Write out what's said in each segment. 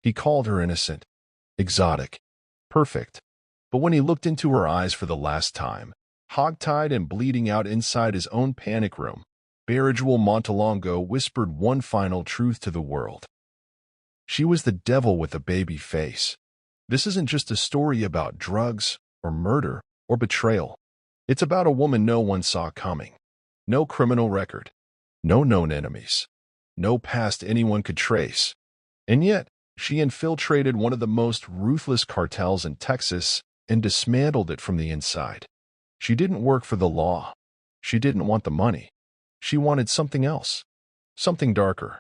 He called her innocent, exotic, perfect. But when he looked into her eyes for the last time, hogtied and bleeding out inside his own panic room, Betrayal Montalongo whispered one final truth to the world. She was the devil with a baby face. This isn't just a story about drugs or murder or betrayal. It's about a woman no one saw coming. No criminal record. No known enemies. No past anyone could trace. And yet, she infiltrated one of the most ruthless cartels in Texas and dismantled it from the inside. She didn't work for the law. She didn't want the money. She wanted something else. Something darker.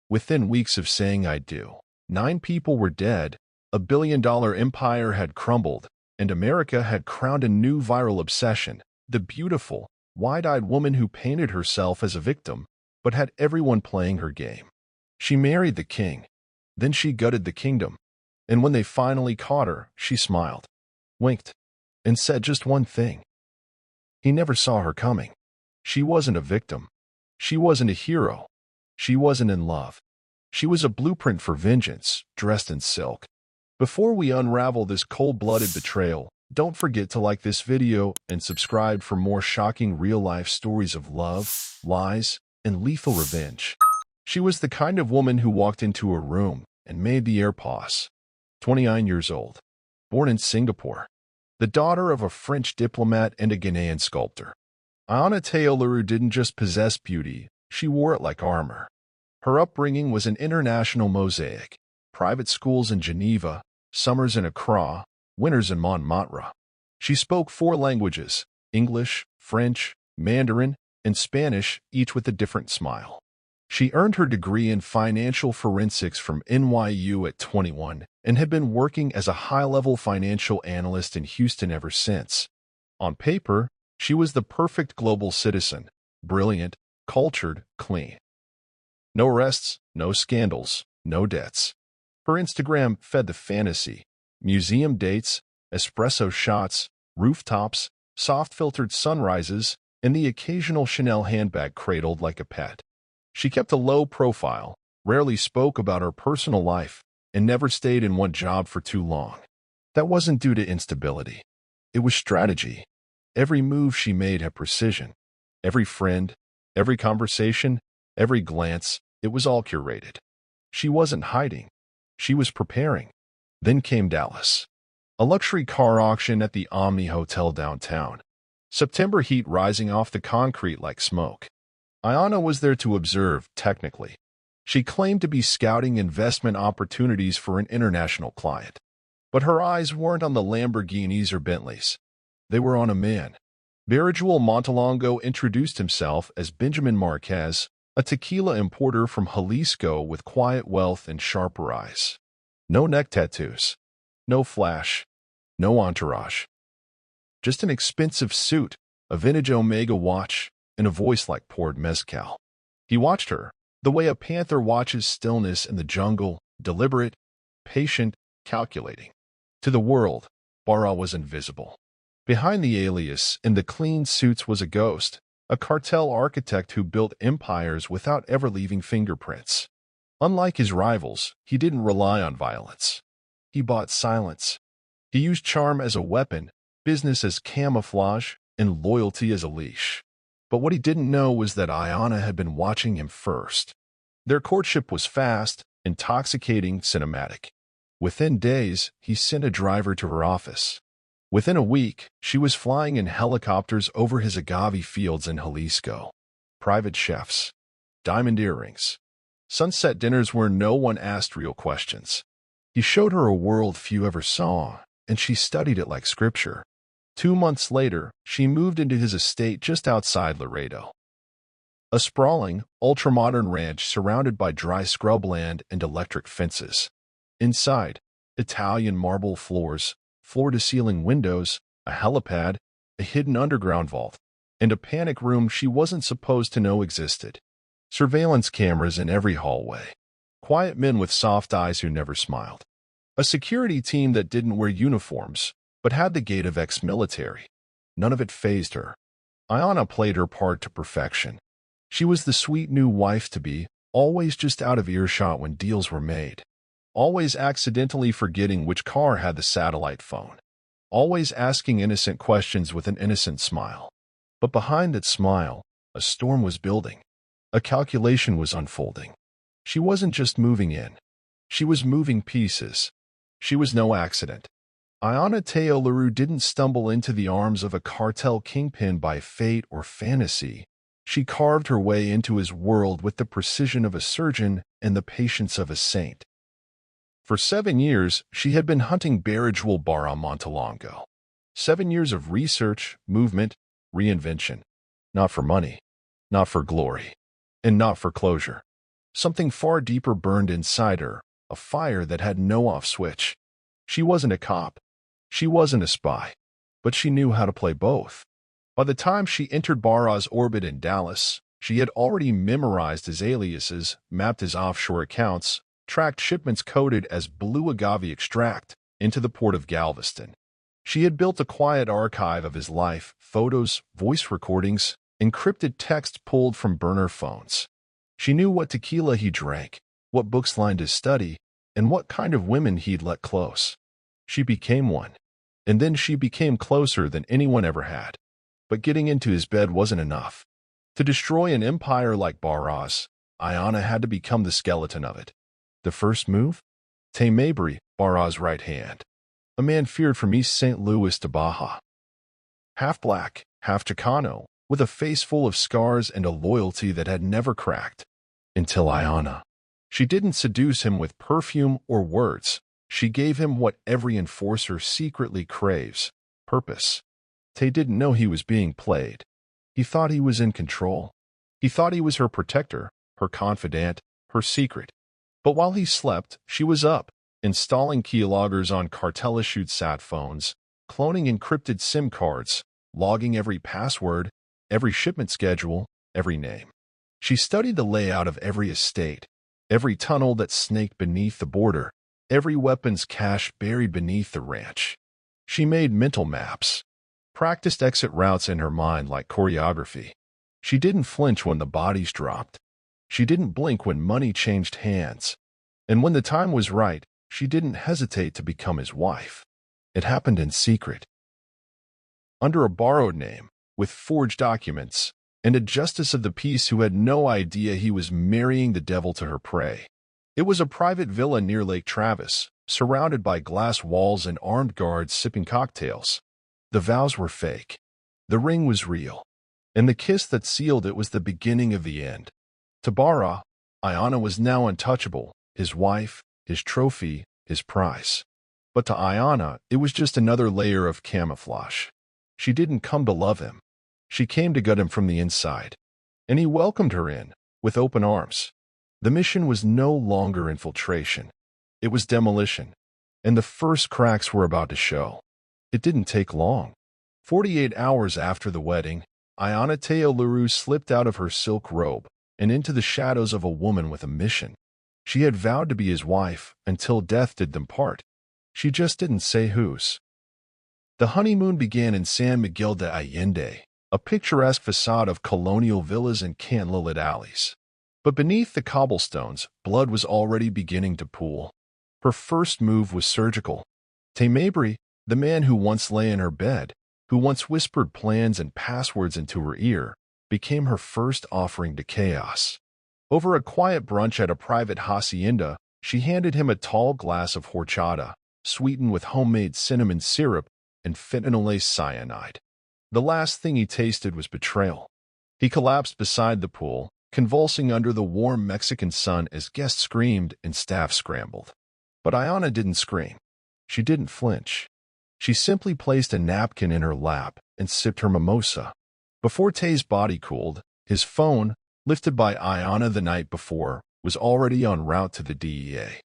Within weeks of saying I do, 9 people were dead, $1 billion empire had crumbled, and America had crowned a new viral obsession, the beautiful, wide-eyed woman who painted herself as a victim, but had everyone playing her game. She married the king. Then she gutted the kingdom. And when they finally caught her, she smiled, winked, and said just one thing. He never saw her coming. She wasn't a victim. She wasn't a hero. She wasn't in love. She was a blueprint for vengeance, dressed in silk. Before we unravel this cold-blooded betrayal, don't forget to like this video and subscribe for more shocking real-life stories of love, lies, and lethal revenge. She was the kind of woman who walked into a room and made the air pause. 29 years old, born in Singapore, the daughter of a French diplomat and a Ghanaian sculptor. Ayanna Teo-LeRoux didn't just possess beauty, she wore it like armor. Her upbringing was an international mosaic. Private schools in Geneva, summers in Accra, winters in Montmartre. She spoke 4 languages, English, French, Mandarin, and Spanish, each with a different smile. She earned her degree in financial forensics from NYU at 21 and had been working as a high-level financial analyst in Houston ever since. On paper, she was the perfect global citizen, brilliant, cultured, clean. No arrests, no scandals, no debts. Her Instagram fed the fantasy. Museum dates, espresso shots, rooftops, soft-filtered sunrises, and the occasional Chanel handbag cradled like a pet. She kept a low profile, rarely spoke about her personal life, and never stayed in one job for too long. That wasn't due to instability. It was strategy. Every move she made had precision. Every friend, every conversation, every glance, it was all curated. She wasn't hiding. She was preparing. Then came Dallas. A luxury car auction at the Omni Hotel downtown. September heat rising off the concrete like smoke. Ayanna was there to observe, technically. She claimed to be scouting investment opportunities for an international client. But her eyes weren't on the Lamborghinis or Bentleys. They were on a man. Betrayal Montalongo introduced himself as Benjamin Marquez, a tequila importer from Jalisco with quiet wealth and sharper eyes. No neck tattoos. No flash. No entourage. Just an expensive suit, a vintage Omega watch, and a voice like poured mezcal. He watched her, the way a panther watches stillness in the jungle, deliberate, patient, calculating. To the world, Barra was invisible. Behind the alias, in the clean suits, was a ghost, a cartel architect who built empires without ever leaving fingerprints. Unlike his rivals, he didn't rely on violence. He bought silence. He used charm as a weapon, business as camouflage, and loyalty as a leash. But what he didn't know was that Ayanna had been watching him first. Their courtship was fast, intoxicating, cinematic. Within days, he sent a driver to her office. Within a week, she was flying in helicopters over his agave fields in Jalisco. Private chefs. Diamond earrings. Sunset dinners where no one asked real questions. He showed her a world few ever saw, and she studied it like scripture. 2 months later, she moved into his estate just outside Laredo. A sprawling, ultra-modern ranch surrounded by dry scrubland and electric fences. Inside, Italian marble floors, floor-to-ceiling windows, a helipad, a hidden underground vault, and a panic room she wasn't supposed to know existed. Surveillance cameras in every hallway. Quiet men with soft eyes who never smiled. A security team that didn't wear uniforms, but had the gait of ex-military. None of it fazed her. Ayanna played her part to perfection. She was the sweet new wife-to-be, always just out of earshot when deals were made. always accidentally forgetting which car had the satellite phone, always asking innocent questions with an innocent smile. But behind that smile, a storm was building. A calculation was unfolding. She wasn't just moving in. She was moving pieces. She was no accident. Ayanna Teo-LeRoux didn't stumble into the arms of a cartel kingpin by fate or fantasy. She carved her way into his world with the precision of a surgeon and the patience of a saint. For 7 years, she had been hunting Betrayal Barra Montalongo. 7 years of research, movement, reinvention. Not for money, not for glory, and not for closure. Something far deeper burned inside her, a fire that had no off switch. She wasn't a cop. She wasn't a spy. But she knew how to play both. By the time she entered Barra's orbit in Dallas, she had already memorized his aliases, mapped his offshore accounts, tracked shipments coded as blue agave extract into the port of Galveston. She had built a quiet archive of his life, photos, voice recordings, encrypted text pulled from burner phones. She knew what tequila he drank, what books lined his study, and what kind of women he'd let close. She became one. And then she became closer than anyone ever had. But getting into his bed wasn't enough. To destroy an empire like Barra's, Ayanna had to become the skeleton of it. The first move? Tay Mabry, Barra's right hand. A man feared from East St. Louis to Baja. Half black, half Chicano, with a face full of scars and a loyalty that had never cracked. Until Ayanna. She didn't seduce him with perfume or words. She gave him what every enforcer secretly craves: purpose. Tay didn't know he was being played. He thought he was in control. He thought he was her protector, her confidant, her secret. But while he slept, she was up, installing keyloggers on cartel-issued sat phones, cloning encrypted SIM cards, logging every password, every shipment schedule, every name. She studied the layout of every estate, every tunnel that snaked beneath the border, every weapons cache buried beneath the ranch. She made mental maps, practiced exit routes in her mind like choreography. She didn't flinch when the bodies dropped. She didn't blink when money changed hands. And when the time was right, she didn't hesitate to become his wife. It happened in secret. Under a borrowed name, with forged documents, and a justice of the peace who had no idea he was marrying the devil to her prey. It was a private villa near Lake Travis, surrounded by glass walls and armed guards sipping cocktails. The vows were fake. The ring was real. And the kiss that sealed it was the beginning of the end. To Barra, Ayanna was now untouchable, his wife, his trophy, his prize. But to Ayanna, it was just another layer of camouflage. She didn't come to love him. She came to gut him from the inside. And he welcomed her in, with open arms. The mission was no longer infiltration. It was demolition. And the first cracks were about to show. It didn't take long. 48 hours after the wedding, Ayanna Teo-LeRoux slipped out of her silk robe and into the shadows of a woman with a mission. She had vowed to be his wife until death did them part. She just didn't say whose. The honeymoon began in San Miguel de Allende, a picturesque facade of colonial villas and candlelit alleys. But beneath the cobblestones, blood was already beginning to pool. Her first move was surgical. Tay Mabry, the man who once lay in her bed, who once whispered plans and passwords into her ear, became her first offering to chaos. Over a quiet brunch at a private hacienda, she handed him a tall glass of horchata, sweetened with homemade cinnamon syrup and fentanyl-laced cyanide. The last thing he tasted was betrayal. He collapsed beside the pool, convulsing under the warm Mexican sun as guests screamed and staff scrambled. But Ayanna didn't scream. She didn't flinch. She simply placed a napkin in her lap and sipped her mimosa. Before Tay's body cooled, his phone, lifted by Ayanna the night before, was already en route to the DEA.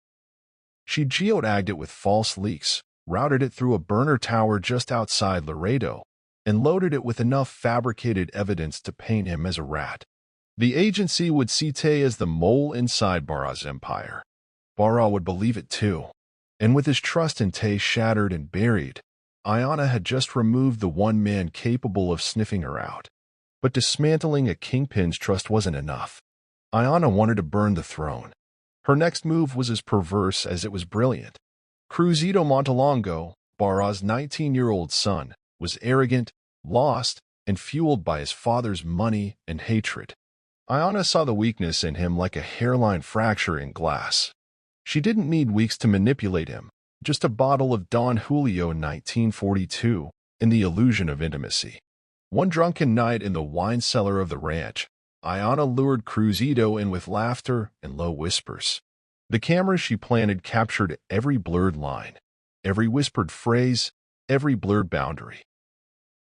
She geotagged it with false leaks, routed it through a burner tower just outside Laredo, and loaded it with enough fabricated evidence to paint him as a rat. The agency would see Tay as the mole inside Barra's empire. Barra would believe it too. And with his trust in Tay shattered and buried, Ayanna had just removed the one man capable of sniffing her out. But dismantling a kingpin's trust wasn't enough. Ayanna wanted to burn the throne. Her next move was as perverse as it was brilliant. Cruzito Montalongo, Barra's 19-year-old son, was arrogant, lost, and fueled by his father's money and hatred. Ayanna saw the weakness in him like a hairline fracture in glass. She didn't need weeks to manipulate him, just a bottle of Don Julio 1942 and the illusion of intimacy. One drunken night in the wine cellar of the ranch, Ayanna lured Cruzito in with laughter and low whispers. The cameras she planted captured every blurred line, every whispered phrase, every blurred boundary.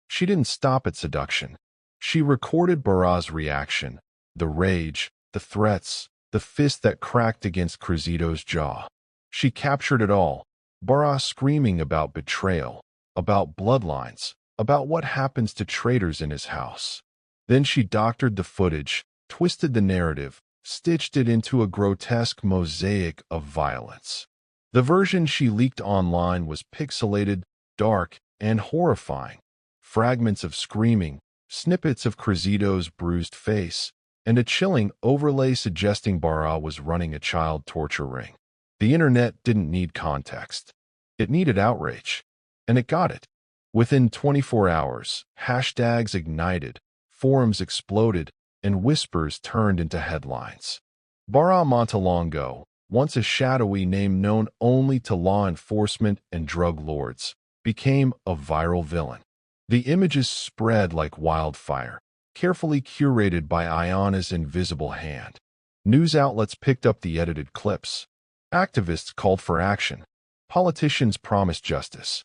She didn't stop at seduction. She recorded Barra's reaction, the rage, the threats, the fist that cracked against Cruzito's jaw. She captured it all, Barra screaming about betrayal, about bloodlines, about what happens to traitors in his house. Then she doctored the footage, twisted the narrative, stitched it into a grotesque mosaic of violence. The version she leaked online was pixelated, dark, and horrifying. Fragments of screaming, snippets of Cruzito's bruised face, and a chilling overlay suggesting Barra was running a child torture ring. The internet didn't need context. It needed outrage. And it got it. Within 24 hours, hashtags ignited, forums exploded, and whispers turned into headlines. Barra Montalongo, once a shadowy name known only to law enforcement and drug lords, became a viral villain. The images spread like wildfire, carefully curated by Ayanna's invisible hand. News outlets picked up the edited clips. Activists called for action. Politicians promised justice.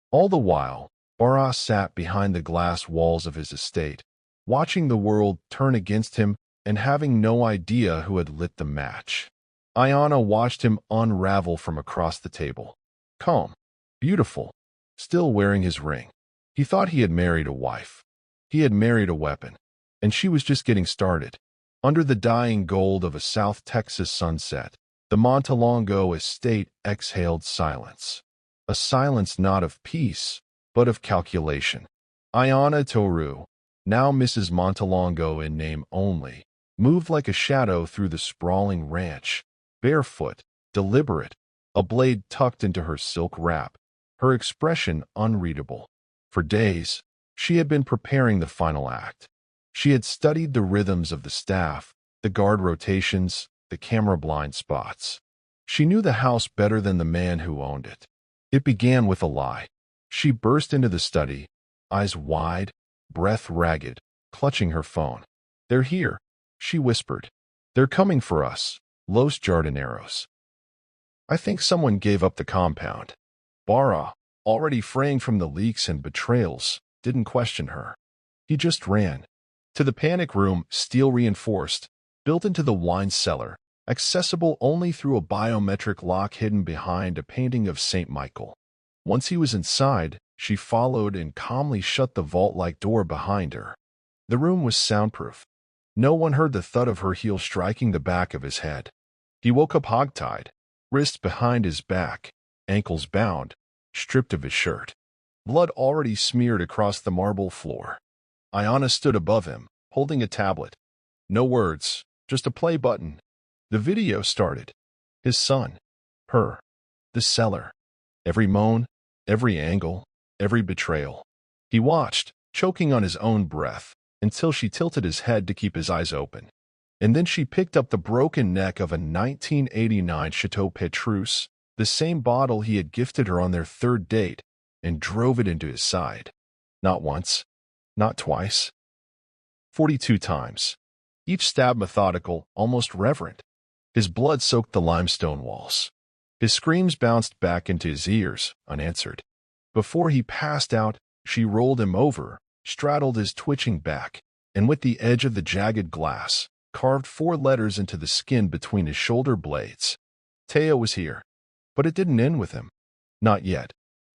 All the while, Barra sat behind the glass walls of his estate, watching the world turn against him and having no idea who had lit the match. Ayanna watched him unravel from across the table. Calm, beautiful, still wearing his ring. He thought he had married a wife. He had married a weapon, and she was just getting started. Under the dying gold of a South Texas sunset, the Montalongo estate exhaled silence. A silence not of peace, but of calculation. Ayanna Teo-LeRoux, now Mrs. Montalongo in name only, moved like a shadow through the sprawling ranch, barefoot, deliberate, a blade tucked into her silk wrap, her expression unreadable. For days, she had been preparing the final act. She had studied the rhythms of the staff, the guard rotations, the camera blind spots. She knew the house better than the man who owned it. It began with a lie. She burst into the study, eyes wide, breath ragged, clutching her phone. "They're here," she whispered. "They're coming for us, Los Jardineros." I think someone gave up the compound. Barra, already fraying from the leaks and betrayals, didn't question her. He just ran. To the panic room, steel-reinforced, built into the wine cellar, accessible only through a biometric lock hidden behind a painting of St. Michael. Once he was inside, she followed and calmly shut the vault-like door behind her. The room was soundproof. No one heard the thud of her heel striking the back of his head. He woke up hogtied, wrists behind his back, ankles bound, stripped of his shirt. Blood already smeared across the marble floor. Ayanna stood above him, holding a tablet. No words, just a play button. The video started. His son. Her. The cellar. Every moan, every angle, every betrayal. He watched, choking on his own breath, until she tilted his head to keep his eyes open. And then she picked up the broken neck of a 1989 Chateau Petrus, the same bottle he had gifted her on their third date, and drove it into his side. Not once, not twice. 42 times. Each stab methodical, almost reverent. His blood soaked the limestone walls. His screams bounced back into his ears, unanswered. Before he passed out, she rolled him over, straddled his twitching back, and with the edge of the jagged glass, carved 4 letters into the skin between his shoulder blades. Teo was here. But it didn't end with him. Not yet.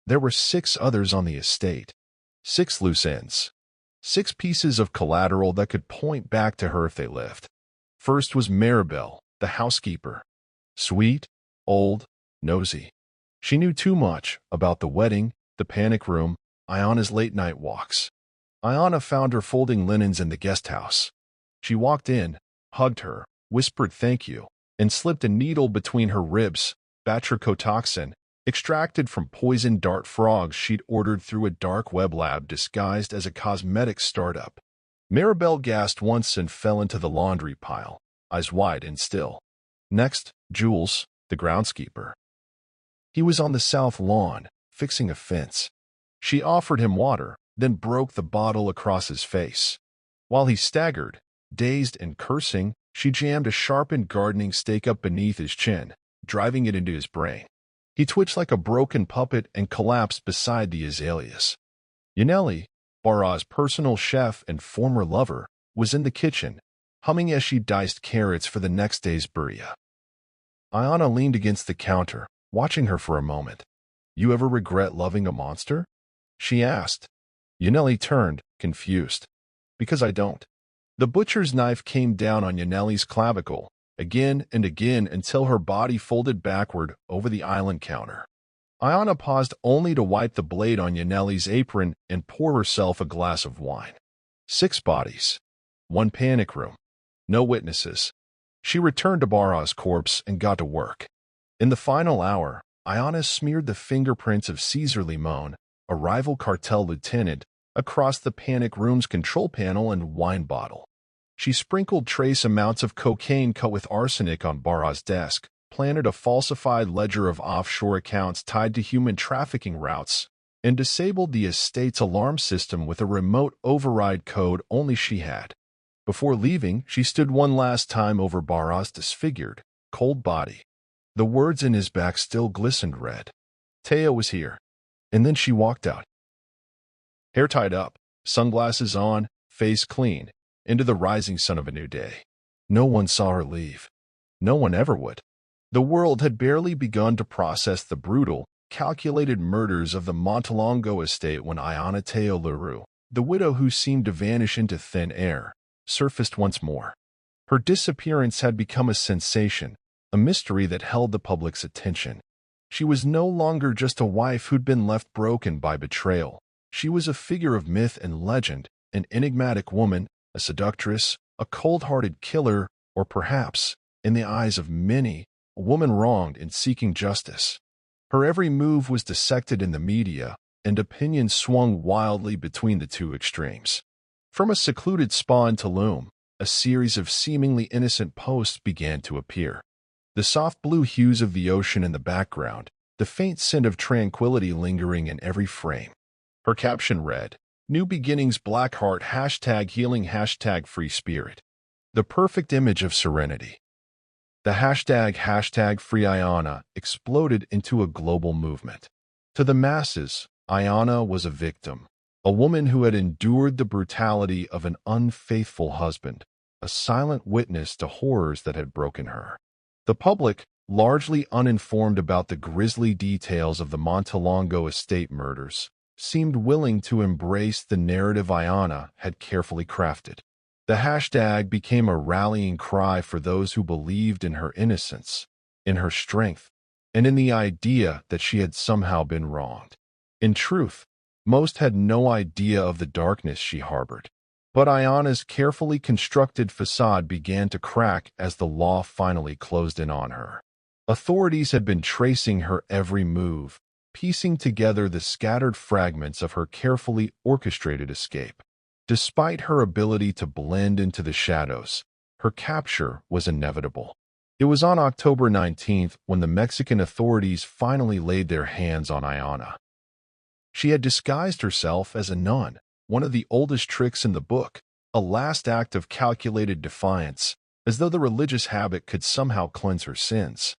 There were 6 others on the estate. 6 loose ends. 6 pieces of collateral that could point back to her if they lived. First was Maribel, the housekeeper. Sweet, old, nosy. She knew too much about the wedding, the panic room, Ayanna's late-night walks. Ayanna found her folding linens in the guest house. She walked in, hugged her, whispered thank you, and slipped a needle between her ribs, batrachotoxin, extracted from poisoned dart frogs she'd ordered through a dark web lab disguised as a cosmetics startup. Maribel gasped once and fell into the laundry pile, eyes wide and still. Next, Jules, the groundskeeper. He was on the south lawn, fixing a fence. She offered him water, then broke the bottle across his face. While he staggered, dazed and cursing, she jammed a sharpened gardening stake up beneath his chin, driving it into his brain. He twitched like a broken puppet and collapsed beside the azaleas. Yaneli, Bara's personal chef and former lover, was in the kitchen, humming as she diced carrots for the next day's birria. Ayanna leaned against the counter, watching her for a moment. "You ever regret loving a monster?" she asked. Yaneli turned, confused. "Because I don't." The butcher's knife came down on Yaneli's clavicle, again and again until her body folded backward over the island counter. Ayanna paused only to wipe the blade on Yaneli's apron and pour herself a glass of wine. 6 bodies. 1 panic room. No witnesses. She returned to Bara's corpse and got to work. In the final hour, Ayanna smeared the fingerprints of Cesar Limon, a rival cartel lieutenant, across the panic room's control panel and wine bottle. She sprinkled trace amounts of cocaine cut with arsenic on Bara's desk, planted a falsified ledger of offshore accounts tied to human trafficking routes, and disabled the estate's alarm system with a remote override code only she had. Before leaving, she stood one last time over Bara's disfigured, cold body. The words in his back still glistened red. Teo was here. And then she walked out. Hair tied up, sunglasses on, face clean, into the rising sun of a new day. No one saw her leave. No one ever would. The world had barely begun to process the brutal, calculated murders of the Montalongo estate when Ayanna Teo-LeRoux, the widow who seemed to vanish into thin air, surfaced once more. Her disappearance had become a sensation, a mystery that held the public's attention. She was no longer just a wife who'd been left broken by betrayal. She was a figure of myth and legend, an enigmatic woman, a seductress, a cold-hearted killer, or perhaps, in the eyes of many, a woman wronged in seeking justice. Her every move was dissected in the media, and opinions swung wildly between the two extremes. From a secluded spa in Tulum, a series of seemingly innocent posts began to appear. The soft blue hues of the ocean in the background, the faint scent of tranquility lingering in every frame. Her caption read, "New Beginnings Black Heart #healing #free spirit." The perfect image of serenity. The hashtag Free Ayanna exploded into a global movement. To the masses, Ayanna was a victim, a woman who had endured the brutality of an unfaithful husband, a silent witness to horrors that had broken her. The public, largely uninformed about the grisly details of the Montalongo estate murders, seemed willing to embrace the narrative Ayanna had carefully crafted. The hashtag became a rallying cry for those who believed in her innocence, in her strength, and in the idea that she had somehow been wronged. In truth, most had no idea of the darkness she harbored. But Ayanna's carefully constructed facade began to crack as the law finally closed in on her. Authorities had been tracing her every move, piecing together the scattered fragments of her carefully orchestrated escape. Despite her ability to blend into the shadows, her capture was inevitable. It was on October 19th when the Mexican authorities finally laid their hands on Ayanna. She had disguised herself as a nun, one of the oldest tricks in the book, a last act of calculated defiance, as though the religious habit could somehow cleanse her sins.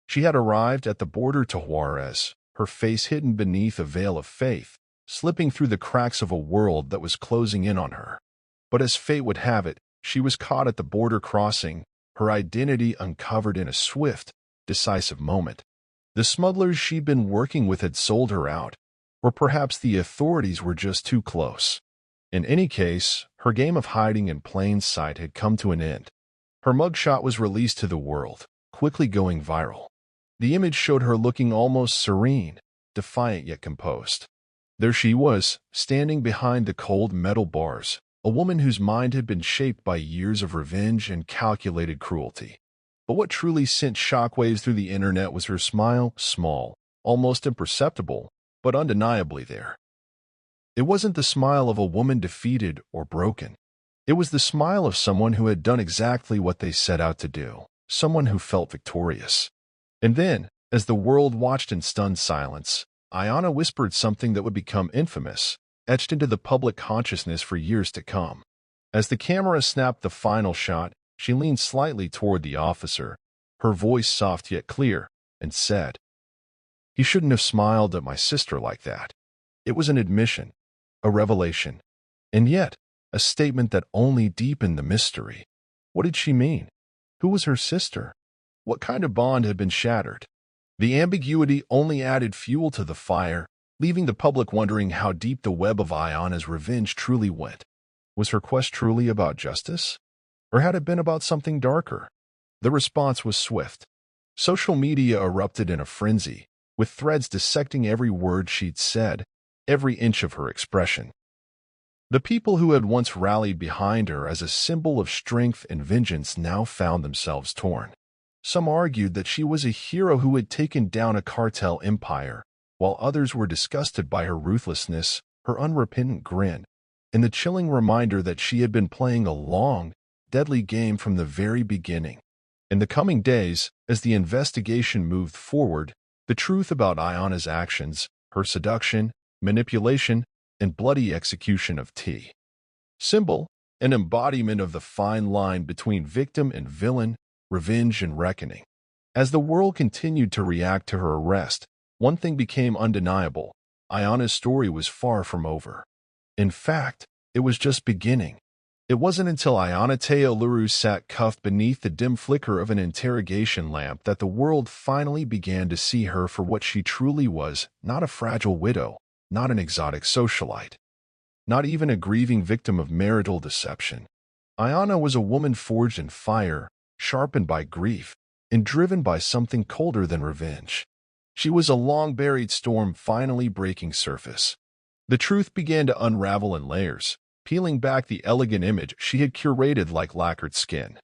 She had arrived at the border to Juarez, her face hidden beneath a veil of faith, slipping through the cracks of a world that was closing in on her. But as fate would have it, she was caught at the border crossing, her identity uncovered in a swift, decisive moment. The smugglers she'd been working with had sold her out, or perhaps the authorities were just too close. In any case, her game of hiding in plain sight had come to an end. Her mugshot was released to the world, quickly going viral. The image showed her looking almost serene, defiant yet composed. There she was, standing behind the cold metal bars, a woman whose mind had been shaped by years of revenge and calculated cruelty. But what truly sent shockwaves through the internet was her smile, small, almost imperceptible, but undeniably there. It wasn't the smile of a woman defeated or broken. It was the smile of someone who had done exactly what they set out to do, someone who felt victorious. And then, as the world watched in stunned silence, Ayanna whispered something that would become infamous, etched into the public consciousness for years to come. As the camera snapped the final shot, she leaned slightly toward the officer, her voice soft yet clear, and said, "He shouldn't have smiled at my sister like that." It was an admission, a revelation, and yet a statement that only deepened the mystery. What did she mean? Who was her sister? What kind of bond had been shattered? The ambiguity only added fuel to the fire, leaving the public wondering how deep the web of Ayanna's revenge truly went. Was her quest truly about justice? Or had it been about something darker? The response was swift. Social media erupted in a frenzy, with threads dissecting every word she'd said, every inch of her expression. The people who had once rallied behind her as a symbol of strength and vengeance now found themselves torn. Some argued that she was a hero who had taken down a cartel empire, while others were disgusted by her ruthlessness, her unrepentant grin, and the chilling reminder that she had been playing a long, deadly game from the very beginning. In the coming days, as the investigation moved forward, the truth about Ayanna's actions, her seduction, manipulation, and bloody execution of T. Symbol, an embodiment of the fine line between victim and villain, revenge and reckoning. As the world continued to react to her arrest, one thing became undeniable. Ayanna's story was far from over. In fact, it was just beginning. It wasn't until Ayanna Teo-LeRoux sat cuffed beneath the dim flicker of an interrogation lamp that the world finally began to see her for what she truly was, not a fragile widow, not an exotic socialite, not even a grieving victim of marital deception. Ayanna was a woman forged in fire, sharpened by grief, and driven by something colder than revenge. She was a long-buried storm finally breaking surface. The truth began to unravel in layers, peeling back the elegant image she had curated like lacquered skin.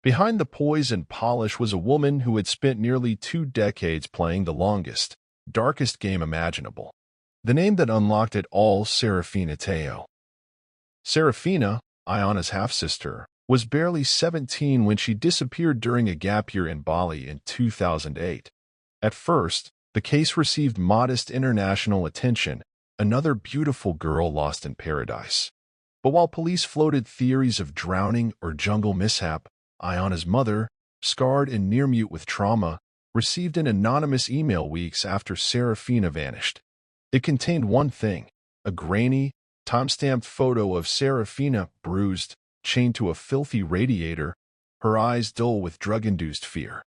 Behind the poise and polish was a woman who had spent nearly 2 decades playing the longest, darkest game imaginable. The name that unlocked it all, Serafina Teo. Serafina, Ayanna's half-sister, was barely 17 when she disappeared during a gap year in Bali in 2008. At first, the case received modest international attention, another beautiful girl lost in paradise. But while police floated theories of drowning or jungle mishap, Ayanna's mother, scarred and near-mute with trauma, received an anonymous email weeks after Serafina vanished. It contained one thing, a grainy, time-stamped photo of Serafina, bruised, chained to a filthy radiator, her eyes dull with drug-induced fear.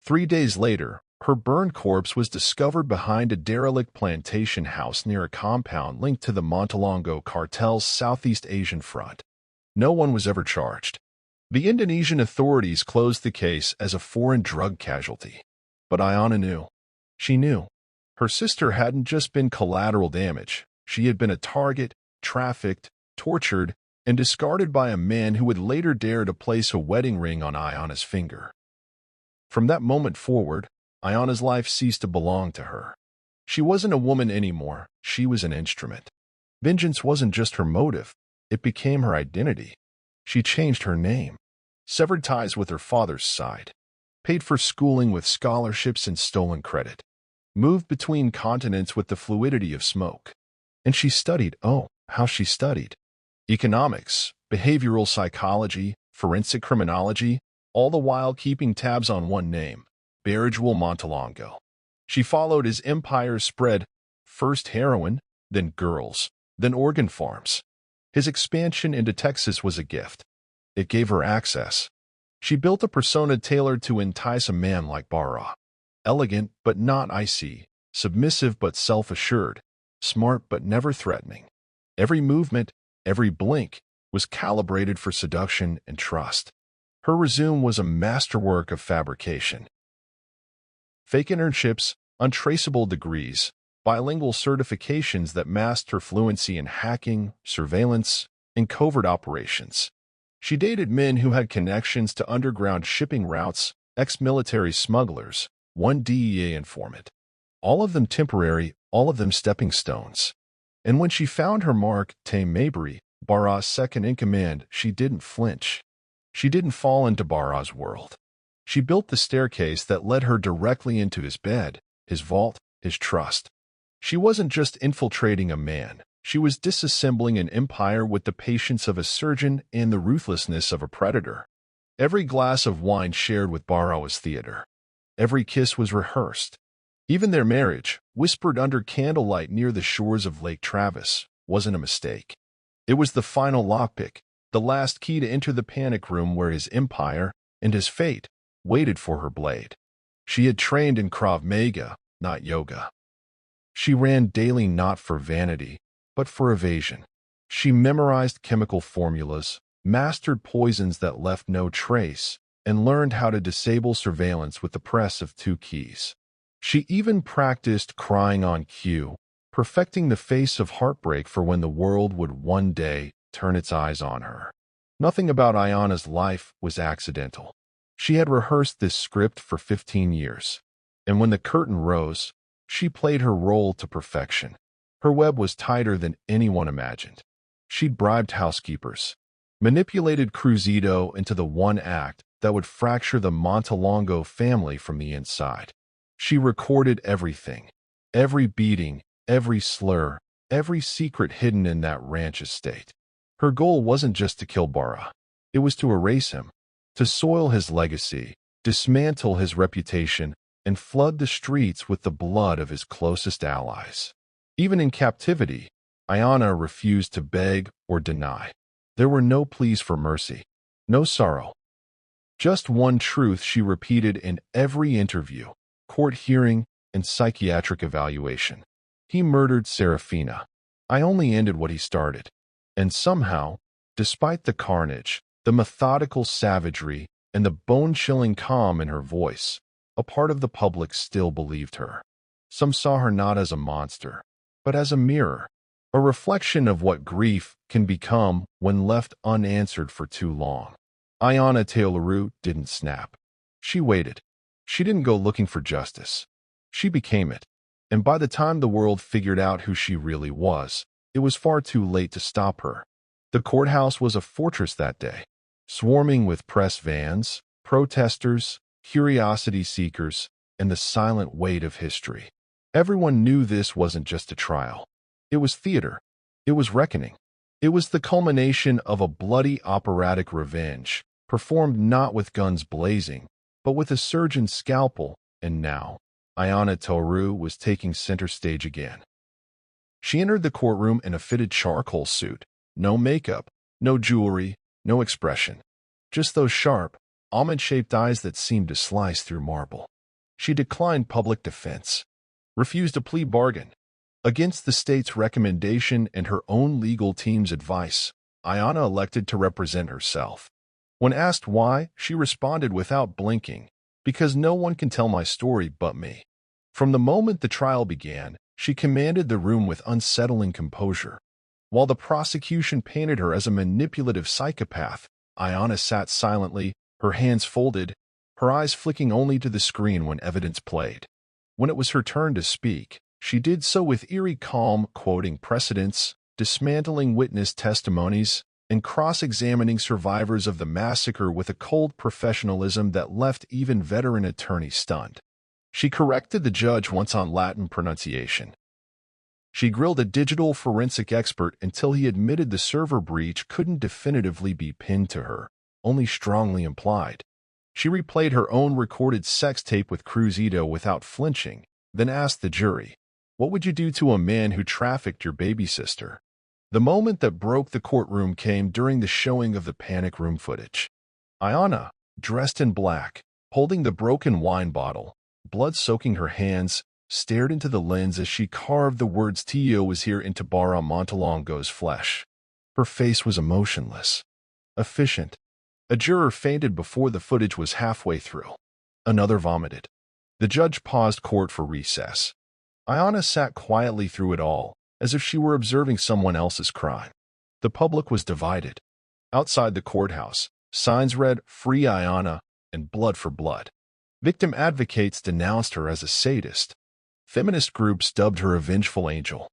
3 days later, her burned corpse was discovered behind a derelict plantation house near a compound linked to the Montelongo cartel's Southeast Asian front. No one was ever charged. The Indonesian authorities closed the case as a foreign drug casualty. But Ayanna knew. She knew. Her sister hadn't just been collateral damage. She had been a target, trafficked, tortured, and discarded by a man who would later dare to place a wedding ring on Ayanna's finger. From that moment forward, Ayanna's life ceased to belong to her. She wasn't a woman anymore, she was an instrument. Vengeance wasn't just her motive, it became her identity. She changed her name, severed ties with her father's side, paid for schooling with scholarships and stolen credit, moved between continents with the fluidity of smoke. And she studied, oh, how she studied. Economics, behavioral psychology, forensic criminology, all the while keeping tabs on one name, Betrayal Montelongo. She followed his empire spread, first heroin, then girls, then organ farms. His expansion into Texas was a gift. It gave her access. She built a persona tailored to entice a man like Bara. Elegant but not icy, submissive but self-assured, smart but never threatening. Every movement, every blink, was calibrated for seduction and trust. Her resume was a masterwork of fabrication. Fake internships, untraceable degrees, bilingual certifications that masked her fluency in hacking, surveillance, and covert operations. She dated men who had connections to underground shipping routes, ex-military smugglers, one DEA informant. All of them temporary, all of them stepping stones. And when she found her mark, Tame Mabry, Barra's second-in-command, she didn't flinch. She didn't fall into Barra's world. She built the staircase that led her directly into his bed, his vault, his trust. She wasn't just infiltrating a man. She was disassembling an empire with the patience of a surgeon and the ruthlessness of a predator. Every glass of wine shared with Barra was theater. Every kiss was rehearsed. Even their marriage, whispered under candlelight near the shores of Lake Travis, wasn't a mistake. It was the final lockpick, the last key to enter the panic room where his empire and his fate waited for her blade. She had trained in Krav Maga, not yoga. She ran daily not for vanity, but for evasion. She memorized chemical formulas, mastered poisons that left no trace, and learned how to disable surveillance with the press of 2 keys. She even practiced crying on cue, perfecting the face of heartbreak for when the world would one day turn its eyes on her. Nothing about Ayanna's life was accidental. She had rehearsed this script for 15 years, and when the curtain rose, she played her role to perfection. Her web was tighter than anyone imagined. She'd bribed housekeepers, manipulated Cruzito into the one act that would fracture the Montalongo family from the inside. She recorded everything, every beating, every slur, every secret hidden in that ranch estate. Her goal wasn't just to kill Barra. It was to erase him, to soil his legacy, dismantle his reputation, and flood the streets with the blood of his closest allies. Even in captivity, Ayanna refused to beg or deny. There were no pleas for mercy, no sorrow. Just one truth she repeated in every interview, court hearing, and psychiatric evaluation. He murdered Serafina. I only ended what he started. And somehow, despite the carnage, the methodical savagery, and the bone-chilling calm in her voice, a part of the public still believed her. Some saw her not as a monster, but as a mirror, a reflection of what grief can become when left unanswered for too long. Ayanna Teo-LeRoux didn't snap. She waited. She didn't go looking for justice. She became it. And by the time the world figured out who she really was, it was far too late to stop her. The courthouse was a fortress that day, swarming with press vans, protesters, curiosity seekers, and the silent weight of history. Everyone knew this wasn't just a trial. It was theater. It was reckoning. It was the culmination of a bloody operatic revenge, performed not with guns blazing, but with a surgeon's scalpel, and now, Ayanna Teo-LeRoux was taking center stage again. She entered the courtroom in a fitted charcoal suit, no makeup, no jewelry, no expression. Just those sharp, almond-shaped eyes that seemed to slice through marble. She declined public defense, refused a plea bargain. Against the state's recommendation and her own legal team's advice, Ayanna elected to represent herself. When asked why, she responded without blinking, "Because no one can tell my story but me." From the moment the trial began, she commanded the room with unsettling composure. While the prosecution painted her as a manipulative psychopath, Ayanna sat silently, her hands folded, her eyes flicking only to the screen when evidence played. When it was her turn to speak, she did so with eerie calm, quoting precedents, dismantling witness testimonies, and cross-examining survivors of the massacre with a cold professionalism that left even veteran attorneys stunned. She corrected the judge once on Latin pronunciation. She grilled a digital forensic expert until he admitted the server breach couldn't definitively be pinned to her, only strongly implied. She replayed her own recorded sex tape with Cruzito without flinching, then asked the jury, "What would you do to a man who trafficked your baby sister?" The moment that broke the courtroom came during the showing of the panic room footage. Ayanna, dressed in black, holding the broken wine bottle, blood soaking her hands, stared into the lens as she carved the words "Tio was here" into Barra Montalongo's flesh. Her face was emotionless, efficient. A juror fainted before the footage was halfway through. Another vomited. The judge paused court for recess. Ayanna sat quietly through it all, as if she were observing someone else's crime. The public was divided. Outside the courthouse, signs read "Free Ayanna" and "Blood for Blood." Victim advocates denounced her as a sadist. Feminist groups dubbed her a vengeful angel.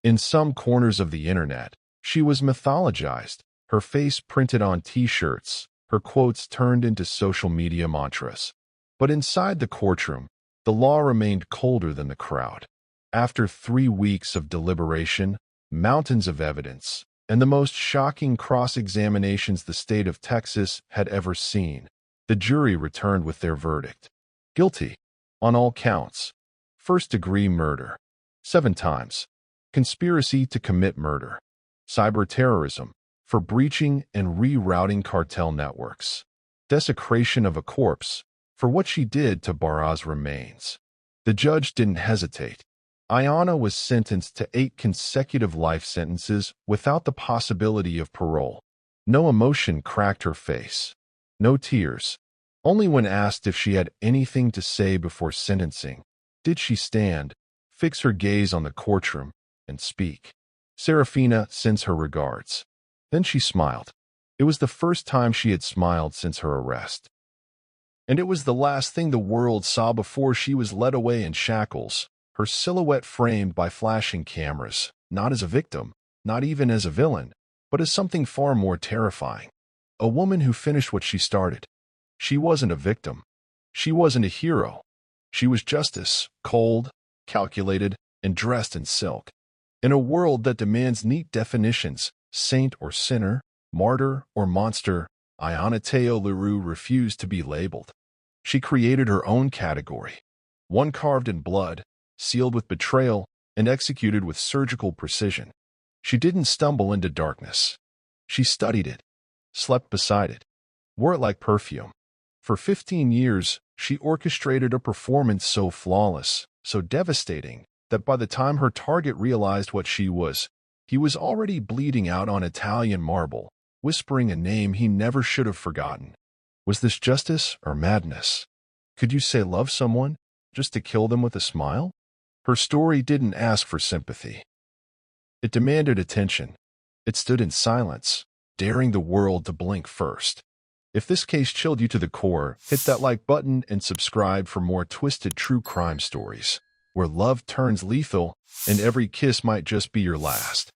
In some corners of the internet, she was mythologized, her face printed on t-shirts, her quotes turned into social media mantras. But inside the courtroom, the law remained colder than the crowd. After 3 weeks of deliberation, mountains of evidence, and the most shocking cross-examinations the state of Texas had ever seen, the jury returned with their verdict. Guilty on all counts. First-degree murder, 7 times. Conspiracy to commit murder. Cyber terrorism, for breaching and rerouting cartel networks. Desecration of a corpse, for what she did to Barra's remains. The judge didn't hesitate. Ayanna was sentenced to 8 consecutive life sentences without the possibility of parole. No emotion cracked her face. No tears. Only when asked if she had anything to say before sentencing, did she stand, fix her gaze on the courtroom, and speak. Serafina sends her regards. Then she smiled. It was the first time she had smiled since her arrest. And it was the last thing the world saw before she was led away in shackles, her silhouette framed by flashing cameras, not as a victim, not even as a villain, but as something far more terrifying. A woman who finished what she started. She wasn't a victim. She wasn't a hero. She was justice, cold, calculated, and dressed in silk. In a world that demands neat definitions, saint or sinner, martyr or monster, Ayanna Teo-LeRoux refused to be labeled. She created her own category, one carved in blood, sealed with betrayal, and executed with surgical precision. She didn't stumble into darkness. She studied it, slept beside it, wore it like perfume. For 15 years, she orchestrated a performance so flawless, so devastating, that by the time her target realized what she was, he was already bleeding out on Italian marble, whispering a name he never should have forgotten. Was this justice or madness? Could you say love someone just to kill them with a smile? Her story didn't ask for sympathy. It demanded attention. It stood in silence, daring the world to blink first. If this case chilled you to the core, hit that like button and subscribe for more twisted true crime stories, where love turns lethal and every kiss might just be your last.